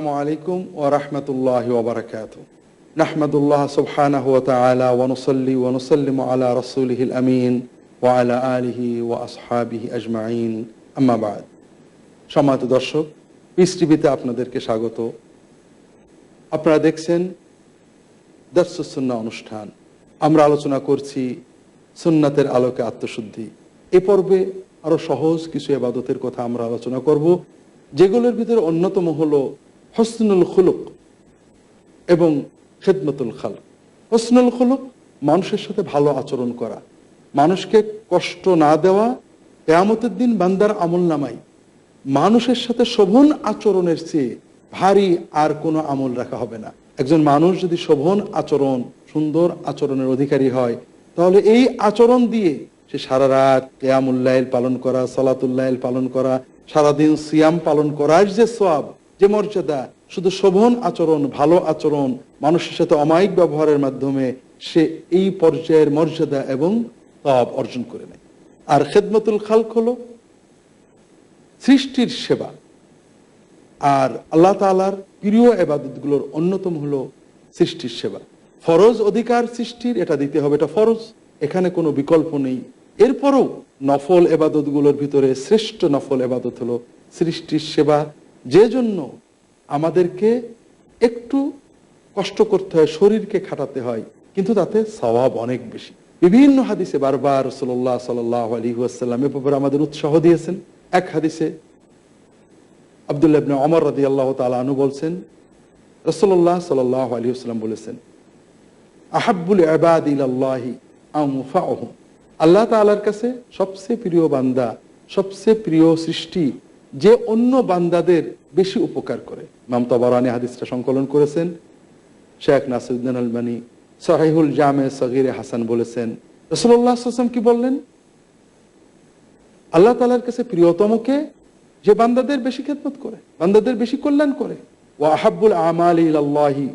আসসালামু আলাইকুম ওয়া রাহমাতুল্লাহি ওয়া বারাকাতুহু। নাহমাদুল্লাহ সুবহানাহু ওয়া তাআলা ওয়া নুসাল্লি ওয়া নুসাল্লিমু আলা রাসূলিহিল আমিন ওয়া আলা আলিহি ওয়া আসহাবিহি আজমাইন, আম্মা বা'দ। সম্মানিত দর্শক, পিস টিভিতে আপনাদেরকে স্বাগত। আপনারা দেখছেন দারসুস সুন্নাহ অনুষ্ঠান। আমরা আলোচনা করছি সুন্নাতের আলোকে আত্মশুদ্ধি। এ পর্বে আরো সহজ কিছু ইবাদতের কথা আমরা আলোচনা করব, যেগুলোর ভিতরে অন্যতম হলো হুসনুল খুলুক এবং খিদমতুল খালক। হুসনুল খুলুক, মানুষের সাথে ভালো আচরণ করা, মানুষকে কষ্ট না দেওয়া। কিয়ামতের দিন বান্দার আমলনামায় মানুষের সাথে শোভন আচরণের চেয়ে ভারী আর কোনো আমল রাখা হবে না। একজন মানুষ যদি শোভন আচরণ, সুন্দর আচরণের অধিকারী হয়, তাহলে এই আচরণ দিয়ে সে সারা রাত কিয়ামুল লাইল পালন করা, সালাতুল লাইল পালন করা, সারাদিন সিয়াম পালন করার যে সওয়াব, যে মর্যাদা, শুধু শোভন আচরণ, ভালো আচরণ, মানুষের সাথে অমায়িক ব্যবহারের মাধ্যমে সে এই পর্যায়ের মর্যাদা এবং সওয়াব অর্জন করে নেয়। আর খিদমতুল খালক হলো সৃষ্টির সেবা। আর আল্লাহ তাআলার প্রিয় ইবাদতগুলোর অন্যতম হলো সৃষ্টির সেবা। ফরজ অধিকার সৃষ্টির, এটা দিতে হবে, এটা ফরজ, এখানে কোনো বিকল্প নেই। এরপরও নফল ইবাদতগুলোর ভিতরে শ্রেষ্ঠ নফল ইবাদত হলো সৃষ্টির সেবা, যে জন্য আমাদেরকে একটু কষ্ট করতে হয়, শরীরকে খাটাতে হয়, কিন্তু তাতে সওয়াব অনেক বেশি। বিভিন্ন হাদিসে বারবার রাসূলুল্লাহ সাল্লাল্লাহু আলাইহি ওয়াসাল্লাম এ ব্যাপারে আমাদের উৎসাহ দিয়েছেন। এক হাদিসে আব্দুল্লাহ ইবনে ওমর রাদিয়াল্লাহু তাআলা আনহু বলছেন, রাসূলুল্লাহ সাল্লাল্লাহু আলাইহি ওয়াসাল্লাম বলেছেন, আহাব্বুল ইবাদি ইলাল্লাহি আনফাউহুম, আল্লাহ তাআলার কাছে সবচেয়ে প্রিয় বান্দা, সবচেয়ে প্রিয় সৃষ্টি যে অন্য বান্দাদের বেশি উপকার করে। ইমাম তাবারানী হাদিসটা সংকলন করেছেন। শেখ নাসিরউদ্দিন আলবানী সহিহুল জামে সগীরে হাসান বলেছেন, রাসূলুল্লাহ সাল্লাল্লাহু আলাইহি ওয়াসাল্লাম কি বললেন? আল্লাহ তাআলার কাছে প্রিয়তমকে যে বান্দাদের বেশি খেদমত করে, বান্দাদের বেশি কল্যাণ করে। ওয়া আহাব্বুল আমালি ইলাল্লাহি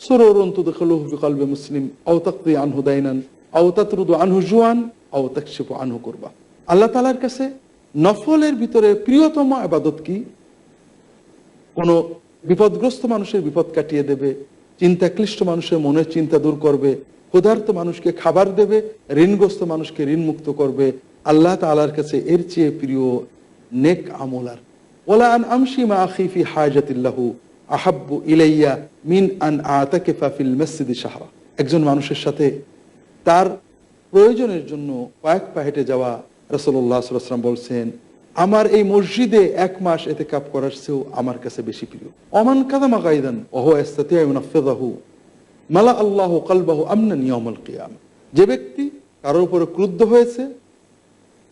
সুরুরুন তুদখিলুহু ফি কলবি মুসলিম আও তাকদি আনহু দাইনান আও তাতরুদু আনহু জুআন আও তাকশিফু আনহু কুরবা। আল্লাহ তাআলার কাছে নফলের ভিতরে প্রিয়তম ইবাদত কি? কোন বিপদগ্রস্ত মানুষের বিপদ কাটিয়ে দেবে, চিন্তাক্লিষ্ট মানুষের মনের চিন্তা দূর করবে, ক্ষুধার্ত মানুষকে খাবার দেবে, ঋণগ্রস্ত মানুষকে ঋণ মুক্ত করবে। আল্লাহ তাআলার কাছে এর চেয়ে প্রিয় নেক আমল আর ওয়ালা আন আমশি মা আখি ফি হাজাতিল্লাহু আহাব্বু ইলাইয়া মিন আন আতাকিফা ফিল মসজিদি শাহরা। একজন মানুষের সাথে তার প্রয়োজনের জন্য কয়েক পা হেঁটে যাওয়া, রাসূলুল্লাহ সাল্লাল্লাহু আলাইহি ওয়াসাল্লাম বলছেন, আমার এই মসজিদে এক মাস ইতিকাফ করার চেয়েও আমার কাছে বেশি প্রিয়। ওমান কাদামা গায়দান ওয়া হুয়া ইস্তাতিউ ইউনাফিযহু মালা আল্লাহু কলবাহু আমনান ইয়াউমাল কিয়ামা। যে ব্যক্তি কারোর উপরে ক্রুদ্ধ হয়েছে,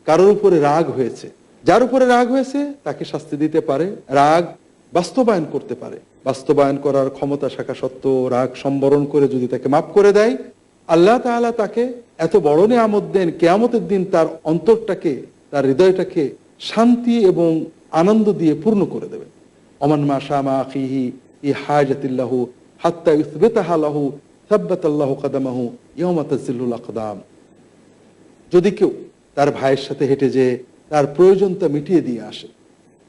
কারোর উপরে রাগ হয়েছে, যার উপরে রাগ হয়েছে তাকে শাস্তি দিতে পারে, রাগ বাস্তবায়ন করতে পারে, বাস্তবায়ন করার ক্ষমতা থাকা সত্ত্বেও রাগ সম্বরণ করে যদি তাকে মাফ করে দেয়, আল্লাহ তাআলা তাকে এত বড় নিয়ামত দেন, কিয়ামতের দিন তার অন্তরটাকে, তার হৃদয়টাকে শান্তি এবং আনন্দ দিয়ে পূর্ণ করে দেবেন। ওমান মাশা মা আখিহি ই হাজাতিল্লাহু হাত্তা ইউসবিতাহা লাহু সাব্বাতাল্লাহু কদামাহু ইয়াওমা তাজিল্লুল আকদাম। যদি কেউ তার ভাইয়ের সাথে হেঁটে যে তার প্রয়োজনটা মিটিয়ে দিয়ে আসে,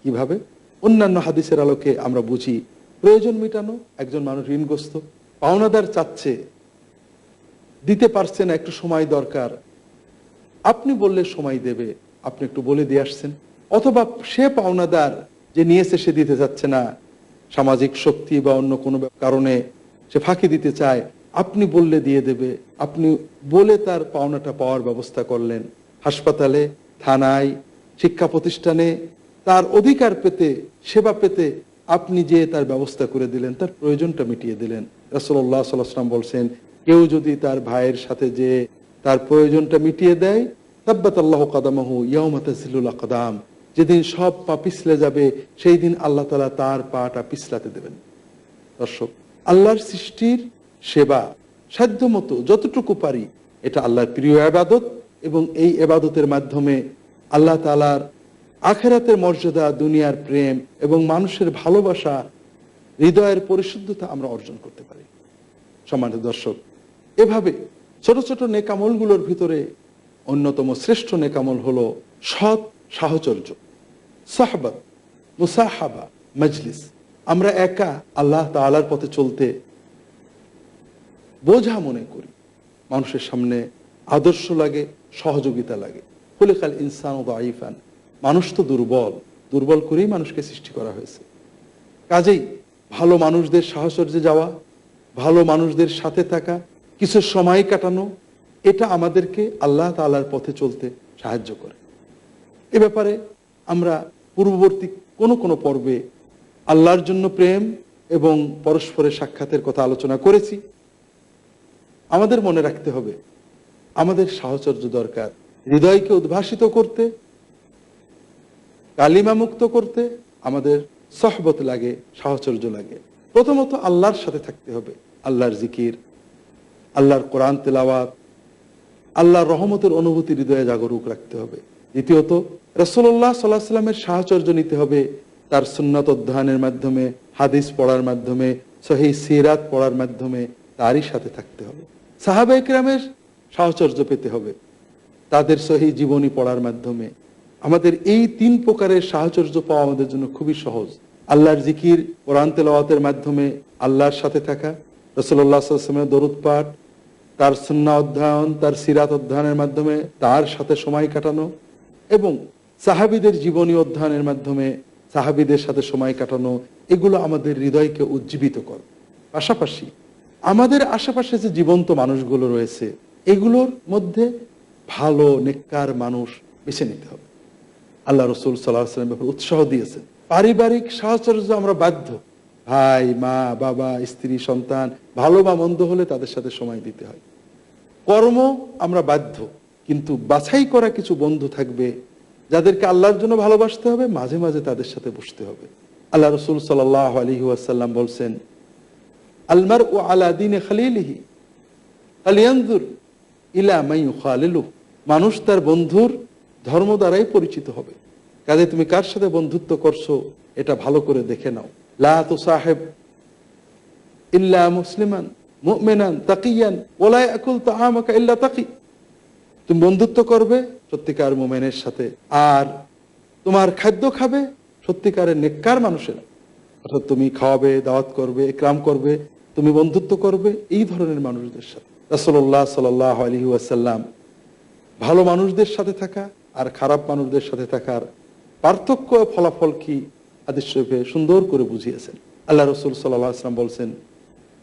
কিভাবে? অন্যান্য হাদিসের আলোকে আমরা বুঝি, প্রয়োজন মিটানো, একজন মানুষ ঋণগ্রস্ত, পাওনাদার চাচ্ছে, দিতে পারছে না, একটু সময় দরকার, আপনি বললে সময় দেবে, আপনি একটু বলে দিয়ে আসছেন। অথবা সে পাওনাদার যে নিয়েছে সে দিতে যাচ্ছে না, সামাজিক শক্তি বা অন্য কোনো কারণে সে ফাঁকি দিতে চায়, আপনি বললে দিয়ে দেবে, আপনি বলে তার পাওনাটা পাওয়ার ব্যবস্থা করলেন। হাসপাতালে, থানায়, শিক্ষা প্রতিষ্ঠানে তার অধিকার পেতে, সেবা পেতে আপনি যে তার ব্যবস্থা করে দিলেন, তার প্রয়োজনটা মিটিয়ে দিলেন। রাসূলুল্লাহ সাল্লাল্লাহু আলাইহি ওয়াসাল্লাম বলছেন, কেউ যদি তার ভাইয়ের সাথে যে তার প্রয়োজনটা মিটিয়ে দেয়, সাব্বাতাল্লাহু কদামাহু ইয়াওমা তাজিল্লুল আকদাম, যেদিন সব পা পিছলে যাবে সেই দিন আল্লাহ তাআলা তার পাটা পিছলাতে দেবেন। দর্শক, আল্লাহর সৃষ্টির সেবা সাধ্যমতো যতটুকু পারি, এটা আল্লাহর প্রিয় ইবাদত, এবং এই ইবাদতের মাধ্যমে আল্লাহ তাআলার আখিরাতের মর্যাদা, দুনিয়ার প্রেম এবং মানুষের ভালোবাসা, হৃদয়ের পরিশুদ্ধতা আমরা অর্জন করতে পারি। সম্মানিত দর্শক, এভাবে ছোট ছোট নেক আমলগুলোর ভিতরে অন্যতম শ্রেষ্ঠ নেক আমল হলো সৎ সাহচর্য, সাহবাত, মুসাহাবা, মজলিস। আমরা একা আল্লাহ তাআলার পথে চলতে বোঝা মনে করি, মানুষের সামনে আদর্শ লাগে, সহযোগিতা লাগে। খুলিকাল ইনসানু দাঈফান, মানুষ তো দুর্বল, দুর্বল করেই মানুষকে সৃষ্টি করা হয়েছে। কাজেই ভালো মানুষদের সাহচর্যে যাওয়া, ভালো মানুষদের সাথে থাকা, কিছু সময় কাটানো, এটা আমাদেরকে আল্লাহ তাআলার পথে চলতে সাহায্য করে। এ ব্যাপারে আমরা পূর্ববর্তী কোনো পর্বে আল্লাহর জন্য প্রেম এবং পরস্পরের সাক্ষাতের কথা আলোচনা করেছি। আমাদের মনে রাখতে হবে, আমাদের সাহচর্য দরকার হৃদয়কে উদ্ভাসিত করতে, কালিমা মুক্ত করতে। আমাদের সহবত লাগে, সাহচর্য লাগে। প্রথমত আল্লাহর সাথে থাকতে হবে, আল্লাহর জিকির, আল্লাহর কোরআন তেলাওয়াত, আল্লাহর রহমতের অনুভূতি হৃদয়ে জাগরুক রাখতে হবে। দ্বিতীয়ত রাসূলুল্লাহ সাল্লাল্লাহু আলাইহি ওয়াসাল্লামের সাহচর্য নিতে হবে, তার সুন্নাত অধ্যয়নের মাধ্যমে, হাদিস পড়ার মাধ্যমে, সহিহ সিরাত পড়ার মাধ্যমে তারই সাথে থাকতে হবে। সাহাবায়ে কেরামের সাহচর্য পেতে হবে, তাদের সহিহ জীবনী পড়ার মাধ্যমে। আমাদের এই 3 প্রকারের সাহচর্য পাওয়া আমাদের জন্য খুবই সহজ। আল্লাহর জিকির, কোরআন তেলাওয়াতের মাধ্যমে আল্লাহর সাথে থাকা, রাসূলুল্লাহ সাল্লাল্লাহু আলাইহি ওয়াসাল্লামের দরুদ পাঠ, তার সুন্নাহ অধ্যয়ন, তার সিরাত অধ্যয়নের মাধ্যমে তার সাথে সময় কাটানো, এবং সাহাবীদের জীবনী অধ্যয়নের মাধ্যমে সাহাবীদের সাথে সময় কাটানো, এগুলো আমাদের হৃদয়কে উজ্জীবিত করে। পাশাপাশি আমাদের আশেপাশে যে জীবন্ত মানুষগুলো রয়েছে, এগুলোর মধ্যে ভালো নেককার মানুষ বেছে নিতে হবে। আল্লাহ রাসূল সাল্লাল্লাহু আলাইহি ওয়াসাল্লাম ব্যাপারে উৎসাহ দিয়েছেন। পারিবারিক সাহচর্য আমরা বাধ্য, ভাই, মা, বাবা, স্ত্রী, সন্তান ভালো বা মন্দ হলে তাদের সাথে সময় দিতে হয়। কর্ম আমরা বাধ্য, কিন্তু বাছাই করা কিছু বন্ধু থাকবে যাদেরকে আল্লাহর জন্য ভালোবাসতে হবে, মাঝে মাঝে তাদের সাথে বসতে হবে। আল্লাহ রাসূল সাল্লাল্লাহু আলাইহি ওয়াসাল্লাম বলছেন, আল মারউ আলা দীনি খালিলিহি ফালইয়ানজুর ইলা মান ইউখালিলু। মানুষ তার বন্ধুর ধর্ম দ্বারাই পরিচিত হবে। কাজে তুমি কার সাথে বন্ধুত্ব করছো এটা ভালো করে দেখে নাও। লা তুসাহিব ইল্লা মুসলিমান মুমিনান তাকিয়ান ওয়া লা ইয়াকুল তাআমাকা ইল্লা তাকি। তুমি বন্ধুত্ব করবে সত্যিকার মুমিনের সাথে, আর তোমার খাদ্য খাবে সত্যিকারের নেককার মানুষের। অর্থাৎ তুমি খাওয়াবে, দাওয়াত করবে, ইকরাম করবে, তুমি বন্ধুত্ব করবে এই ধরনের মানুষদের সাথে। রাসূলুল্লাহ সাল্লাল্লাহু আলাইহি ওয়াসাল্লাম ভালো মানুষদের সাথে থাকা আর খারাপ মানুষদের সাথে থাকার পার্থক্য, ফলাফল কি হাদিস শরীফে সুন্দর করে বুঝিয়েছেন। আল্লাহ রাসূল সাল্লাল্লাহু আলাইহি ওয়াসাল্লাম বলছেন,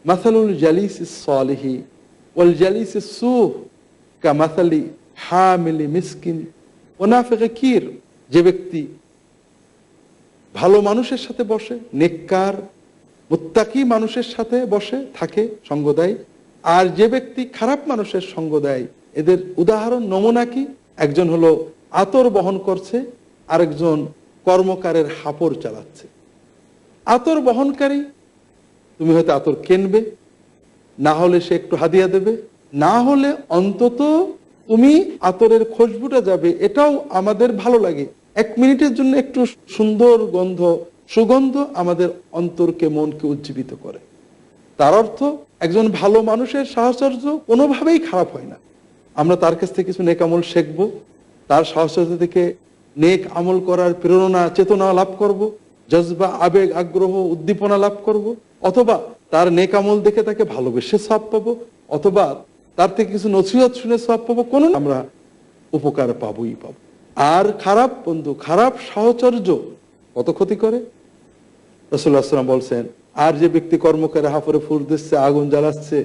মাসালুল জালিসিস সালিহি ওয়াল জালিসিস সূহ কামাসালি হামিলি মিসকিন ওয়া নাফিকি কির। যে ব্যক্তি ভালো মানুষের সাথে বসে, নেককার মুত্তাকি মানুষের সাথে বসে থাকে, সঙ্গ দেয়, আর যে ব্যক্তি খারাপ মানুষের সঙ্গ দেয়, এদের উদাহরণ, নমুনা কি? একজন হলো আতর বহন করছে, আরেকজন কর্মকারের হাপড় চালাচ্ছে। আতর বহনকারী, তুমি হয়তো আতর কিনবে, না হলে সে একটু হাদিয়া দেবে, না হলে অন্তত তুমি আতরের খুশবুটা যাবে, এটাও আমাদের ভালো লাগে। 1 মিনিটের জন্য একটু সুন্দর গন্ধ, সুগন্ধ আমাদের অন্তরকে, মনকে উজ্জীবিত করে। তার অর্থ একজন ভালো মানুষের সাহচর্য কোনোভাবেই খারাপ হয় না। আমরা তার কাছ থেকে কিছু নেক আমল শিখব, তার সাহচর্য থেকে নেক আমল করার প্রেরণা, চেতনা লাভ করব, জজবা, আবেগ, আগ্রহ, উদ্দীপনা লাভ করব, অথবা তার নেক আমল দেখে তাকে ভালোবেসে সওয়াব পাবো, অথবা তার থেকে কিছু নসিহত শুনে সওয়াব পাবো, কোনো আমরা উপকার পাবোই পাবো। আর খারাপ বন্ধু, খারাপ সাহচর্য কত ক্ষতি করে। রাসূলুল্লাহ সাল্লাল্লাহু আলাইহি ওয়াসাল্লাম বলছেন, আর যে ব্যক্তি কর্মকারে হাফরে ফুল দিচ্ছে, আগুন জ্বালাচ্ছে,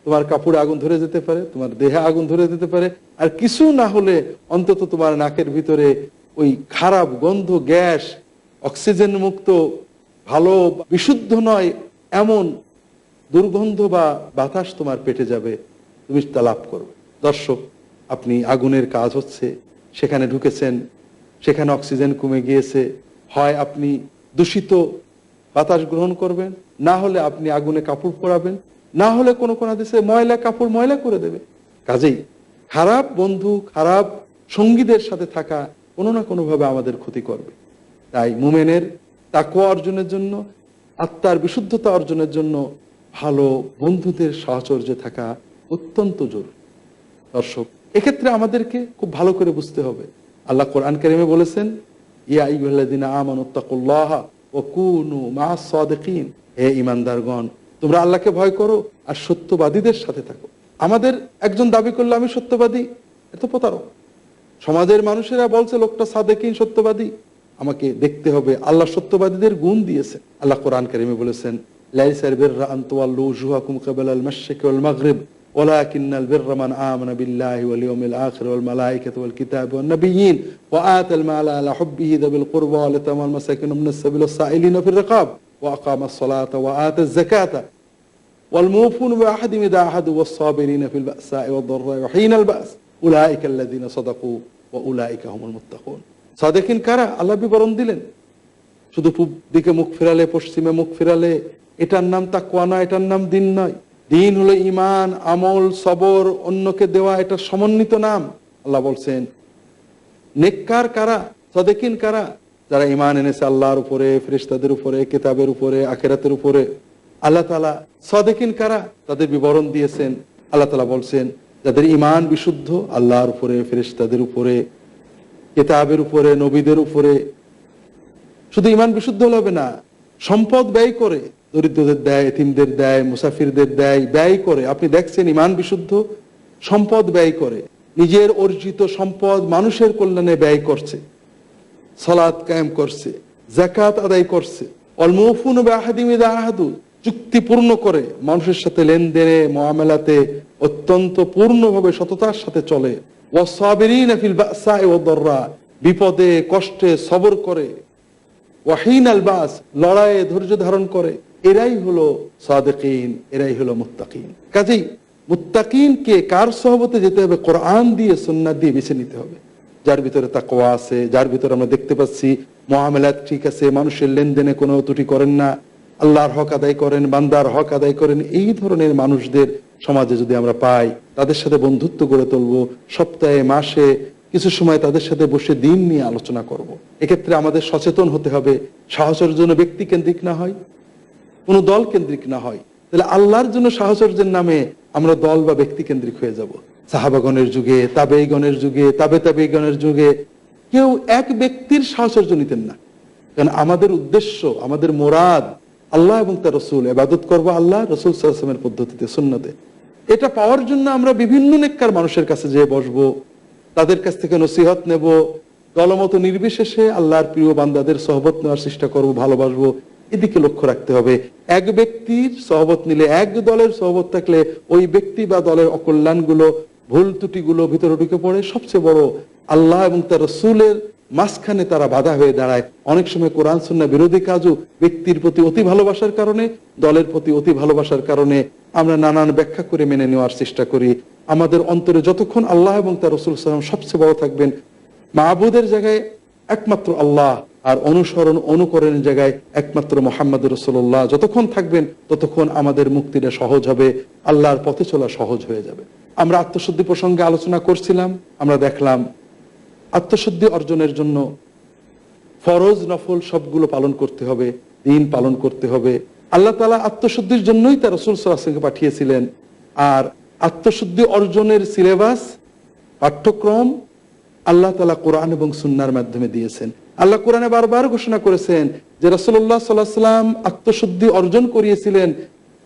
তোমার কাপড়ে আগুন ধরে যেতে পারে, তোমার দেহে আগুন ধরে যেতে পারে, আর কিছু না হলে অন্তত তোমার নাকের ভিতরে ওই খারাপ গন্ধ, গ্যাস, অক্সিজেন মুক্ত, ভালো বিশুদ্ধ নয় এমন দুর্গন্ধ বা বাতাস তোমার পেটে যাবে, তুমি তা লাভ করবে। দর্শক, আপনি আগুনের কাজ হচ্ছে, সেখানে ঢুকেছেন, সেখানে অক্সিজেন কমে গিয়েছে, হয় আপনি দূষিত বাতাস গ্রহণ করবেন, না হলে আপনি আগুনে কাপড় পরাবেন, না হলে কোনো হাদিসে ময়লা কাপড় ময়লা করে দেবে। কাজেই খারাপ বন্ধু, খারাপ সঙ্গীদের সাথে থাকা কোনো না কোনোভাবে আমাদের ক্ষতি করবে। তাই মুমিনের তাকওয়া অর্জনের জন্য, আত্মার বিশুদ্ধতা অর্জনের জন্য ভালো বন্ধুদের সাহচর্যে থাকা অত্যন্ত জরুরি। দর্শক, এক্ষেত্রে আমাদেরকে খুব ভালো করে বুঝতে হবে, আল্লাহ কোরআন কারীমে বলেছেন, ইয়া আইয়ুহাল্লাযীনা আমানুত্তাকুল্লাহা ওয়া কুনু মা'আস সাদিকিন, হে ঈমানদারগণ তোমরা আল্লাহকে ভয় করো আর সত্যবাদীদের সাথে থাকো। আমাদের একজন দাবি করলো আমি সত্যবাদী, এত প্রতারক। সমাজের মানুষেরা বলছে লোকটা সাদেকিন, সত্যবাদী। আমাকে দেখতে হবে আল্লাহ সত্যবাদীদের গুণ দিয়েছে। আল্লাহ কোরআন কারিমে বলেছেন, লাইসাল বিররা আন তুওয়াল্লু উজুহাকুম কিবালাল মাশরিকি ওয়াল মাগরিব ওয়ালাকিন্নাল বিররা মান আমানা বিল্লাহি ওয়াল ইয়াউমিল আখির ওয়াল মালাইকাতি ওয়াল কিতাবি ওয়ান নাবিয়্যিন ওয়া আতাল মালা আলা হুব্বিহি যাবিল কুরবা ওয়াল ইয়াতামা ওয়াল মাসাকিন ওয়াবনাস সাবিল ওয়াস সাইলিনা ফির রিকাব ওয়া আকামাস সালাতা ওয়া আতাজ যাকাতা ওয়াল মুফুনা বিআহদিহিম ইযা আহাদু ওয়াস সাবিরিনা ফিল বাসাই ওয়াদ দাররাই ওয়া হিনাল বাস উলাইকা আল্লাযিনা সাদাকু ওয়া উলাইকা হুমুল মুত্তাকুন। সাদেকিন কারা? আল্লাহ বিবরণ দিলেন। শুধু পূব দিকে মুখ ফিরালে, পশ্চিমে মুখ ফিরালে এটার নাম তাকওয়া নয়, এটার নাম দিন নয়। দিন হলো ঈমান, আমল, সবর, অন্যকে দেওয়া, এটা সমন্বিত নাম। আল্লাহ বলছেন নেককার কারা, সাদেকিন কারা? যারা ঈমান এনেছে আল্লাহর উপরে, ফেরেশতাদের উপরে, কিতাবের উপরে, আখিরাতের উপরে। আল্লাহ তাআলা সাদেকিন কারা তাদের বিবরণ দিয়েছেন। আল্লাহ তাআলা বলছেন যাদের ঈমান বিশুদ্ধ, আল্লাহর উপরে, ফেরেশতাদের উপরে, কিতাবের উপরে, নবীদের উপরে। শুধু ঈমান বিশুদ্ধ হলে হবে না, সম্পদ ব্যয় করে, দরিদ্রদের দেয়, এতিমদের দেয়, মুসাফিরদের দেয়, ব্যয় করে। আপনি দেখছেন ঈমান বিশুদ্ধ, সম্পদ ব্যয় করে, নিজের অর্জিত সম্পদ মানুষের কল্যাণে ব্যয় করছে, সালাত কায়েম করছে, যাকাত আদায় করছে। ওয়াল মুফুনা বিআহদিহিম ইযা আহাদু, চুক্তি পূর্ণ করে, মানুষের সাথে লেনদেনে, মুআমালাতে অত্যন্ত পূর্ণভাবে সততার সাথে চলে। ওয়াস সাবিরিনা ফিল বাসাই ওয়াদ দাররা, বিপদে কষ্টে সবর করে। ওয়া হিনাল বাস, লড়াইয়ে ধৈর্য ধারণ করে। এরাই হলো সাদিকিন, এরাই হলো মুত্তাকিন। কাজেই মুত্তাকিনকে কার সহবতে যেতে হবে? কোরআন দিয়ে, সুন্নাহ দিয়ে বেছে নিতে হবে। যার ভিতরে তাকওয়া আছে, যার ভিতরে আমরা দেখতে পাচ্ছি মুআমালাত ঠিক আছে, মানুষের লেনদেনে কোনো ত্রুটি করেন না, আল্লাহর হক আদায় করেন, বান্দার হক আদায় করেন, এই ধরনের মানুষদের সমাজে যদি আমরা পাই, তাদের সাথে বন্ধুত্ব গড়ে তুলবো, সপ্তাহে মাসে কিছু সময় তাদের সাথে বসে দিন নিয়ে আলোচনা করব। এক্ষেত্রে আমাদের সচেতন হতে হবে, সাহচর্য যেন ব্যক্তি কেন্দ্রিক না হয়, কোনো দল কেন্দ্রিক না হয়। তাহলে আল্লাহর জন্য সাহচর্যের নামে আমরা দল বা ব্যক্তি কেন্দ্রিক হয়ে যাব। সাহাবাগণের যুগে, তাবেঈগণের যুগে, তাবেঈগণের যুগে কেউ এক ব্যক্তির সাহচর্য নিতেন না। কারণ আমাদের উদ্দেশ্য, আমাদের মোরাদ আল্লাহ এবং তার রসুল, ইবাদত করবো আল্লাহ, রসুল সাল্লাল্লাহু আলাইহি ওয়াসাল্লামের পদ্ধতিতে, সুন্নতে। এটা পাওয়ার জন্য আমরা বিভিন্ন নেককার মানুষের কাছে যেয়ে বসবো, তাদের কাছ থেকে নসিহত নেব, দলমত নির্বিশেষে আল্লাহর প্রিয় বান্দাদের সহবত নেওয়ার চেষ্টা করবো, ভালোবাসবো। এদিকে লক্ষ্য রাখতে হবে। এক ব্যক্তির সহবত নিলে, এক দলের সহবত থাকলে ওই ব্যক্তি বা দলের অকল্যাণগুলো, ভুল ত্রুটিগুলো ভিতরে ঢুকে পড়ে। সবচেয়ে বড়, আল্লাহ এবং তার রসুলের মাঝখানে তারা বাধা হয়ে দাঁড়ায়। অনেক সময় কোরআন সুন্নাহ বিরোধী কাজও ব্যক্তির প্রতি অতি ভালোবাসার কারণে, দলের প্রতি অতি ভালোবাসার কারণে আমরা নানান ব্যাখ্যা করে মেনে নেওয়ার চেষ্টা করি। আমাদের অন্তরে যতক্ষণ আল্লাহ এবং তার রসুল সাল্লাল্লাহু আলাইহি ওয়াসাল্লাম সবচেয়ে বড় থাকবেন, মাবুদের জায়গায় একমাত্র আল্লাহ, আর অনুসরণ অনুকরণের জায়গায় একমাত্র মুহাম্মদুর রাসূলুল্লাহ যতক্ষণ থাকবেন, ততক্ষণ আমাদের মুক্তিটা সহজ হবে, আল্লাহর পথে চলা সহজ হয়ে যাবে। আমরা আত্মশুদ্ধি প্রসঙ্গে আলোচনা করছিলাম। আমরা দেখলাম আত্মশুদ্ধি অর্জনের জন্য ফরজ নফল সবগুলো পালন করতে হবে, দিন পালন করতে হবে। আল্লাহ তাআলা আত্মশুদ্ধির জন্যই তার রাসূল সাল্লাল্লাহু আলাইহি ওয়াসাল্লামকে পাঠিয়েছিলেন। আর আত্মশুদ্ধি অর্জনের সিলেবাস, পাঠ্যক্রম আল্লাহ তাআলা কোরআন এবং সুন্নাহর মাধ্যমে দিয়েছেন। আল্লাহ কোরআনে বারবার ঘোষণা করেছেন যে রাসূলুল্লাহ সাল্লাল্লাহু আলাইহি ওয়াসাল্লাম আত্মশুদ্ধি অর্জন করিয়েছিলেন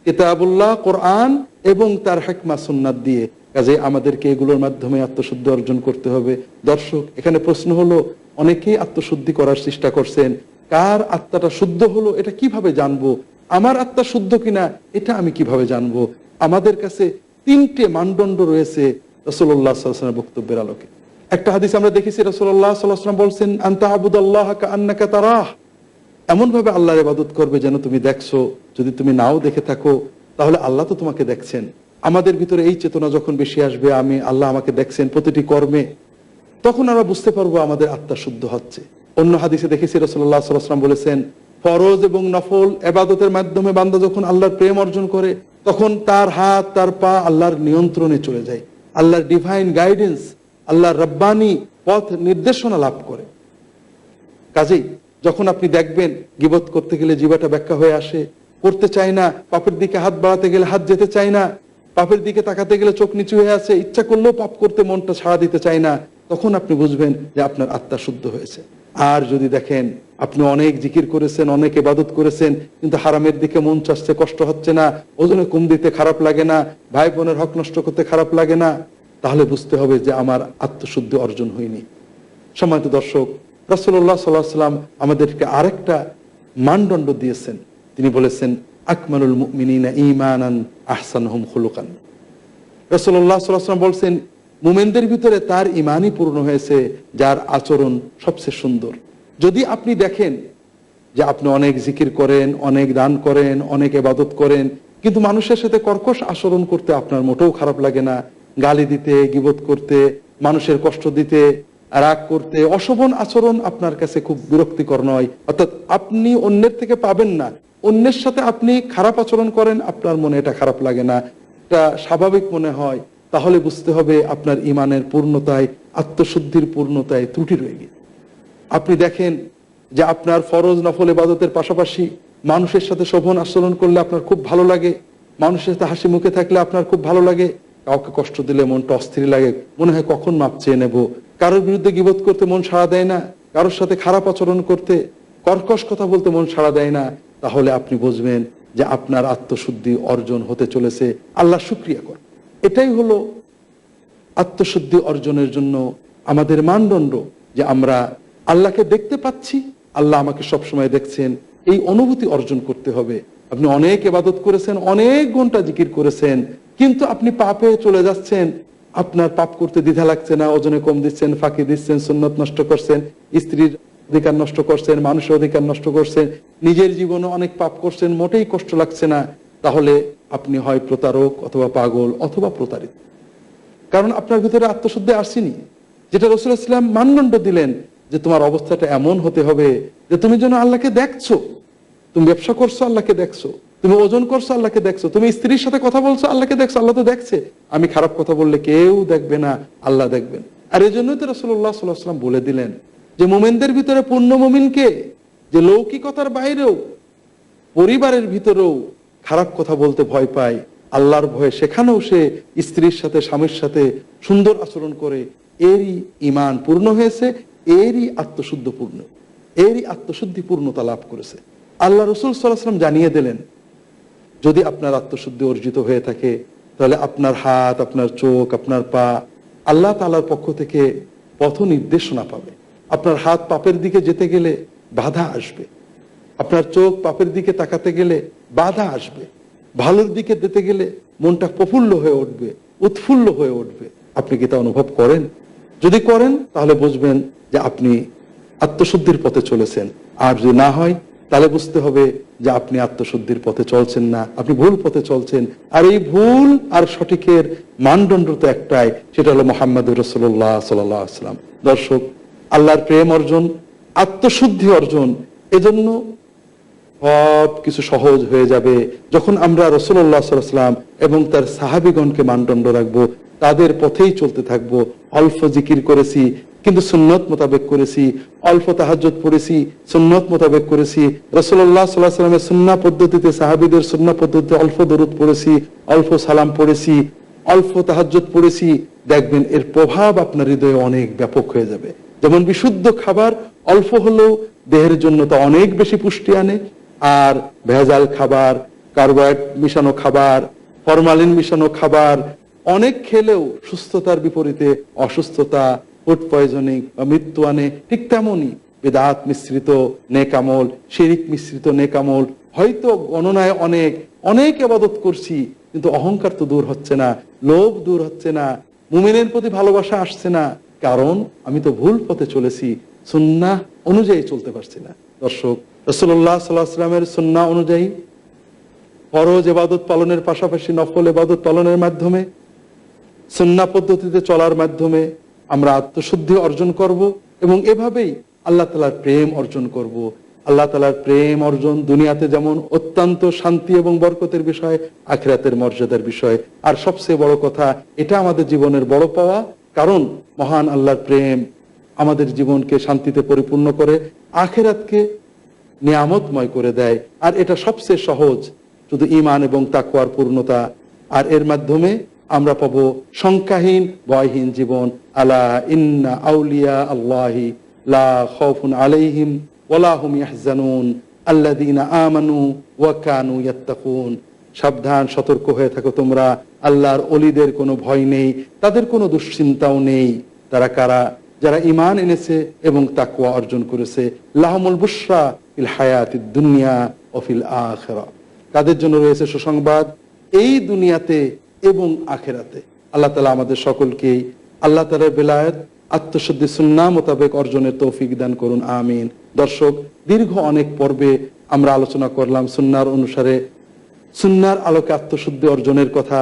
কিতাবুল্লাহ, কোরআন এবং তার হিকমা সুন্নাত দিয়ে। কাজে আমাদেরকে এগুলোর মাধ্যমে আত্মশুদ্ধি অর্জন করতে হবে। দর্শক, এখানে প্রশ্ন হলো, অনেকেই আত্মশুদ্ধি করার চেষ্টা করছেন। কার আত্মাটা শুদ্ধ হলো এটা কিভাবে জানবো? আমার আত্মা শুদ্ধ কিনা এটা আমি কিভাবে জানবো? আমাদের কাছে তিনটে মানদণ্ড রয়েছে রাসূলুল্লাহ সাল্লাল্লাহু আলাইহি ওয়াসাল্লামের বক্তব্যের আলোকে। একটা হাদিস আমরা দেখেছি, রাসূলুল্লাহ সাল্লাল্লাহু আলাইহি ওয়াসাল্লাম বলছেন, আনতা আবুদাল্লাহ কাআন্নাকা তারাহ, এমন ভাবে আল্লাহর ইবাদত করবে যেন তুমি দেখছো। যদি তুমি নাও দেখে থাকো তাহলে আল্লাহ তো তোমাকে দেখছেন। আমাদের ভিতরে এই চেতনা যখন বেশি আসবে, আমি আল্লাহ আমাকে দেখছেন প্রতিটি কর্মে, তখন আমরা বুঝতে পারবো আমাদের আত্মা শুদ্ধ হচ্ছে। অন্য হাদিসে দেখেছি রাসূলুল্লাহ সাল্লাল্লাহু আলাইহি ওয়াসাল্লাম বলেছেন, ফরজ এবং নফল ইবাদতের মাধ্যমে বান্দা যখন আল্লাহর প্রেম অর্জন করে, তখন তার হাত, তার পা আল্লাহর নিয়ন্ত্রণে চলে যায়, আল্লাহর ডিভাইন গাইডেন্স, আল্লাহর রব্বানি পথ নির্দেশনা লাভ করে। কাজেই যখন আপনি দেখবেন গীবত করতে গেলে জিহ্বাটা ব্যাখ্যা হয়ে আসে, করতে চায় না, পাপের দিকে হাত বাড়াতে গেলে হাত যেতে চায় না, পাপের দিকে তাকাতে গেলে চোখ নিচু হয়ে আছে, ইচ্ছা করলেও পাপ করতে মনটা ছাড়া দিতে চায় না, তখন আপনি বুঝবেন যে আপনার আত্মা শুদ্ধ হয়েছে। আর যদি দেখেন আপনি অনেক জিকির করেছেন, অনেক ইবাদত করেছেন, কিন্তু হারামের দিকে মন চাচ্ছে, কষ্ট হচ্ছে না, ওজনে কম দিতে খারাপ লাগে না, ভাই বোনের হক নষ্ট করতে খারাপ লাগে না, তাহলে বুঝতে হবে যে আমার আত্মশুদ্ধি অর্জন হয়নি। সম্মানিত দর্শক, রাসূলুল্লাহ সাল্লাল্লাহু আলাইহি ওয়াসাল্লাম আমাদেরকে আরেকটা মানদণ্ড দিয়েছেন। তিনি বলেছেন, আকমালুল মুমিনিনা ঈমানান আহসানুহুম খুলুকান। রাসূলুল্লাহ সাল্লাল্লাহু আলাইহি ওয়াসাল্লাম বলছেন, মুমিনদের ভিতরে তার ঈমানই পূর্ণ হয়েছে যার আচরণ সবচেয়ে সুন্দর। যদি আপনি দেখেন যে আপনি অনেক জিকির করেন, অনেক দান করেন, অনেক ইবাদত করেন, কিন্তু মানুষের সাথে কর্কশ আচরণ করতে আপনার মোটেও খারাপ লাগে না, গালি দিতে, গীবত করতে, মানুষের কষ্ট দিতে, রাগ করতে, অশোভন আচরণ আপনার কাছে খুব বিরক্তিকর নয়, অর্থাৎ আপনি অন্যের থেকে পাবেন না, অন্যের সাথে আপনি খারাপ আচরণ করেন, আপনার মনে এটা খারাপ লাগে না, এটা স্বাভাবিক মনে হয়, তাহলে বুঝতে হবে আপনার ঈমানের পূর্ণতায়, আত্মশুদ্ধির পূর্ণতায় ত্রুটি রয়ে গেছে। আপনি দেখেন যে আপনার ফরজ নফল ইবাদতের পাশাপাশি মানুষের সাথে শোভন আচরণ করলে আপনার খুব ভালো লাগে, মানুষের সাথে হাসি মুখে থাকলে আপনার খুব ভালো লাগে, কাউকে কষ্ট দিলে মনটা অস্থির লাগে, মনে হয় কখন মাপ চেয়ে নেব, কারোর বিরুদ্ধে গীবত করতে মন সাড়া দেয় না, কারোর সাথে খারাপ আচরণ করতে, কর্কশ কথা বলতে মন সাড়া দেয় না, তাহলে আপনি বুঝবেন যে আপনার আত্মশুদ্ধি অর্জন হতে চলেছে। আল্লাহ শুকরিয়া কর। এটাই হলো আত্মশুদ্ধি অর্জনের জন্য আমাদের মানদণ্ড, যে আমরা আল্লাহকে দেখতে পাচ্ছি, আল্লাহ আমাকে সবসময় দেখছেন, এই অনুভূতি অর্জন করতে হবে। আপনি অনেক ইবাদত করেছেন, অনেক ঘন্টা জিকির করেছেন, কিন্তু আপনি পাপে চলে যাচ্ছেন, আপনার পাপ করতে দ্বিধা লাগছে না, ওজনে কম দিচ্ছেন, ফাঁকি দিচ্ছেন, সুন্নত নষ্ট করছেন, স্ত্রীর অধিকার নষ্ট করছেন, মানুষের অধিকার নষ্ট করছেন, নিজের জীবনে অনেক পাপ করছেন, মোটেই কষ্ট লাগছে না, তাহলে আপনি হয় প্রতারক, অথবা পাগল, অথবা প্রতারিত। কারণ আপনার ভিতরে আত্মশুদ্ধি আসেনি, যেটা রাসূলুল্লাহ সাল্লাল্লাহু আলাইহি ওয়াসাল্লাম মানদণ্ড দিলেন যে তোমার অবস্থাটা এমন হতে হবে যে তুমি যেন আল্লাহকে দেখছো, তুমি ব্যবসা করছো আল্লাহকে দেখছো, তুমি ওজন করছো আল্লাহকে দেখছো, তুমি স্ত্রীর সাথে কথা বলছো আল্লাহকে দেখছো, আল্লাহ তো দেখছে, আমি খারাপ কথা বললে কেউ দেখবে না, আল্লাহ দেখবেন। আর এই জন্যই তো রাসূলুল্লাহ সাল্লাল্লাহু আলাইহি ওয়াসাল্লাম বলে দিলেন যে মুমিনদের ভিতরে পূর্ণ মুমিনকে, যে লৌকিকতার বাইরেও, পরিবারের ভিতরেও খারাপ কথা বলতে ভয় পায়, আল্লাহর ভয়ে সেখানেও সে স্ত্রীর সাথে, স্বামীর সাথে সুন্দর আচরণ করে, এরই ঈমান পূর্ণ হয়েছে, এরই আত্মশুদ্ধ পূর্ণ, এরই আত্মশুদ্ধি পূর্ণতা লাভ করেছে। আল্লাহ রাসূল সাল্লাল্লাহু আলাইহি ওয়াসাল্লাম জানিয়ে দিলেন, যদি আপনার আত্মশুদ্ধি অর্জিত হয়ে থাকে, তাহলে আপনার হাত, আপনার চোখ, আপনার পা আল্লাহ তাআলার পক্ষ থেকে পথ নির্দেশনা পাবে। আপনার হাত পাপের দিকে যেতে গেলে বাধা আসবে, আপনার চোখ পাপের দিকে তাকাতে গেলে বাধা আসবে, ভালোর দিকে যেতে গেলে মনটা প্রফুল্ল হয়ে উঠবে, উৎফুল্ল হয়ে উঠবে। আপনি কি তা অনুভব করেন? যদি করেন তাহলে বুঝবেন যে আপনি আত্মশুদ্ধির পথে চলেছেন। আর যদি না হয় তাহলে বুঝতে হবে যে আপনি আত্মশুদ্ধির পথে চলছেন না, আপনি ভুল পথে চলছেন। আর এই ভুল আর সঠিকের মানদণ্ড তো একটাই, সেটা হলো মুহাম্মদুর রাসূলুল্লাহ সাল্লাল্লাহু আলাইহি ওয়াসাল্লাম। দর্শক, আল্লাহর প্রেম অর্জন, আত্মশুদ্ধি অর্জন, এজন্য সব কিছু সহজ হয়ে যাবে যখন আমরা রাসূলুল্লাহ সাল্লাল্লাহু আলাইহি ওয়াসাল্লাম এবং তার সাহাবীগণকে মানদণ্ড রাখবো, তাদের পথেই চলতে থাকবো। অল্প জিকির করেছি কিন্তু সুন্নত মোতাবেক করেছি, অল্প তাহাজ্জুদ পড়েছি, সুন্নত মোতাবেক করেছি, রাসূলুল্লাহ সাল্লাল্লাহু আলাইহি ওয়াসাল্লামের সুন্নাহ পদ্ধতিতে, সাহাবীদের সুন্নাহ পদ্ধতিতে অল্প দরুদ পড়েছি, অল্প সালাম পড়েছি, অল্প তাহাজ্জুদ পড়েছি, দেখবেন এর প্রভাব আপনার হৃদয়ে অনেক ব্যাপক হয়ে যাবে। যেমন বিশুদ্ধ খাবার অল্প হলেও দেহের জন্য তা অনেক বেশি পুষ্টি আনে, আর ভেজাল খাবার, কার্বোহাইড্রেট মিশানো খাবার, ফরমালিন মিশানো খাবার অনেক খেলেও সুস্থতার বিপরীতে অসুস্থতা, ফুড পয়জনিং বা মৃত্যু আনে। ঠিক তেমনই বিদআত মিশ্রিত নেকামল, শিরিক মিশ্রিত নেকামল, হয়তো গণনায় অনেক অনেক ইবাদত করছি, কিন্তু অহংকার তো দূর হচ্ছে না, লোভ দূর হচ্ছে না, মুমিনের প্রতি ভালোবাসা আসছে না, কারণ আমি তো ভুল পথে চলেছি, সুন্নাহ অনুযায়ী চলতে পারছি না। দর্শক, রাসূলুল্লাহ সাল্লাল্লাহু আলাইহি ওয়াসাল্লামের সুন্নাহ অনুযায়ী ফরজ ইবাদত পালনের পাশাপাশি নফল ইবাদত পালনের মাধ্যমে, সুন্নাহ পদ্ধতিতে চলার মাধ্যমে আমরা আত্মশুদ্ধি অর্জন করব, এবং এভাবেই আল্লাহ তাআলার প্রেম অর্জন করব। আল্লাহ তাআলার প্রেম অর্জন দুনিয়াতে যেমন অত্যন্ত শান্তি এবং বরকতের বিষয়, আখিরাতের মর্যাদার বিষয়। আর সবচেয়ে বড় কথা, এটা আমাদের জীবনের বড় পাওয়া, কারণ মহান আল্লাহর প্রেম আমাদের জীবনকে শান্তিতে পরিপূর্ণ করে, আখিরাতকে নিয়ামতময় করে দেয়। আর এটা সবচেয়ে সহজ, শুধু ঈমান এবং তাকওয়ার পূর্ণতা, আর এর মাধ্যমে আমরা পাবো সংখ্যাহীন ভয়হীন জীবন। আলা ইন্না আউলিয়া আল্লাহি লা খাউফুন আলাইহিম ওয়ালা হুম ইয়াহজানুন আল্লাযীনা আমানু ওয়া কানু ইয়াত্তাকুন। সাবধান, সতর্ক হয়ে থাকো তোমরা, আল্লাহর ওলিদের কোনো ভয় নেই, তাদের কোনো দুশ্চিন্তাও নেই। তারা কারা? যারা ঈমান এনেছে এবং তাকওয়া অর্জন করেছে। লাহুমুল বুশরা ফিল হায়াতিদ দুনিয়া ওয়া ফিল আখিরাহ। তাদের জন্য রয়েছে সুসংবাদ এই দুনিয়াতে এবং আখিরাতে। আল্লাহ তাআলা আমাদের সকলকেই আল্লাহ তাআলার বেলায়েত আত্মশুদ্ধি সুন্নাহ মোতাবেক অর্জনের তৌফিক দান করুন, আমিন। দর্শক, দীর্ঘ অনেক পর্বে আমরা আলোচনা করলাম সুন্নাহর অনুসারে সুন্নাহর আলোকে আত্মশুদ্ধি অর্জনের কথা।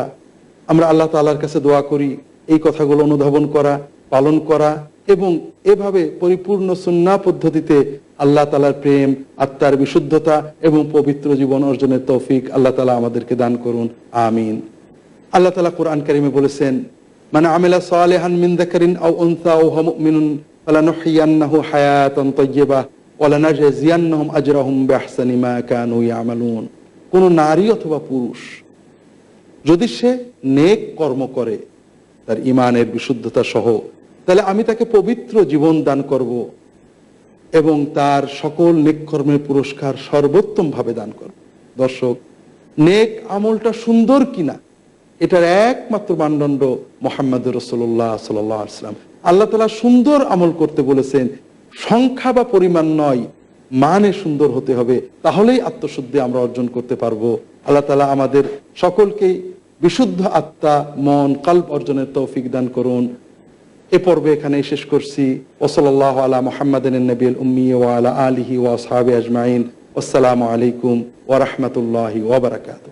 আমরা আল্লাহ তাআলার কাছে দোয়া করি এই কথাগুলো অনুধাবন করা, পালন করা এবং এভাবে পরিপূর্ণ সুন্নাহ পদ্ধতিতে আল্লাহ তাআলার প্রেম, আত্মার বিশুদ্ধতা এবং পবিত্র জীবন অর্জনের তৌফিক আল্লাহ তাআলা আমাদেরকে দান করুন, আমিন। আল্লাহ তাআলা কোরআন কারিমে বলেছেন, মান আমিলা সালিহান মিন যাকারিন আও উনসা ওয়া হুয়া মুমিনুন ফালানুহইয়ান্নাহু হায়াতান তাইয়্যিবাহ ওয়া লানাজজিয়ান্নাহুম আজরাহুম বিআহসানি মা কানু ইয়ামালুন। কোন নারী অথবা পুরুষ যদি সে নেক কর্ম করে তার ঈমানের বিশুদ্ধতা সহ, তাহলে আমি তাকে পবিত্র জীবন দান করব এবং তার সকল নেক কর্মের পুরস্কার সর্বোত্তম ভাবে দান করব। দর্শক, নেক আমলটা সুন্দর কিনা এটার একমাত্র মানদণ্ড মুহাম্মদুর রাসূলুল্লাহ সাল্লাল্লাহু আলাইহি ওয়াসাল্লাম। আল্লাহ তাআলা সুন্দর আমল করতে বলেছেন, সংখ্যা বা পরিমাণ নয়, মানে সুন্দর হতে হবে, তাহলেই আত্মশুদ্ধি আমরা অর্জন করতে পারবো। আল্লাহ তাআলা আমাদের সকলকেই বিশুদ্ধ আত্মা, মন, কলব অর্জনের তৌফিক দান করুন। এ পর্বে এখানেই শেষ করছি। ওয়াসাল্লাল্লাহু আলা মুহাম্মাদিন নবিয়্যিল উম্মি ওয়া আলা আলিহি ওয়া আসহাবিহি আজমাইন। আসসালামু আলাইকুম ওয়া রাহমাতুল্লাহি ওয়া বারাকাতুহু।